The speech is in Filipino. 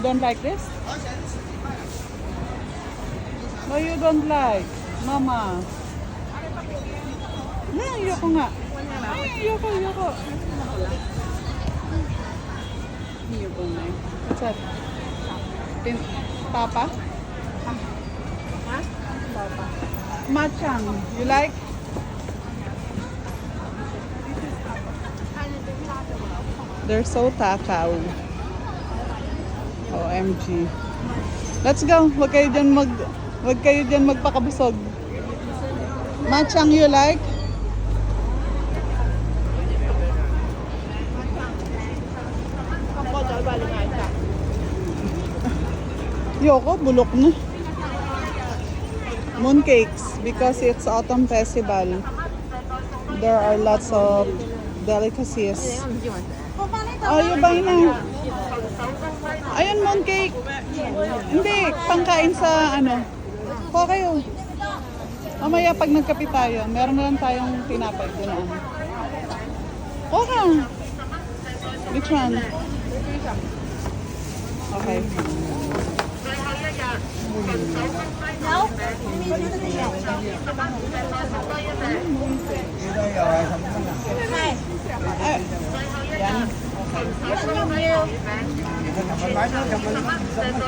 Don't like this? No, you don't like. Mama. Ayoko nga. Ayoko. Ayoko nga. What's that? Papa? Papa. Machang. You like? They're so takaw. OMG. Let's go. Huwag kayo dyan magpakabusog. Machang, you like? Yoko, bulok na. Mooncakes, because it's autumn festival. There are lots of delicacies. Oh, you buy na. Ayun, mooncake. Hindi, pangkain sa ano. Kuha kayo. Mamaya pag nagkape tayo, meron na lang tayong tinapay. Doon. Kuha ka. Which one? Okay. Yan. Okay.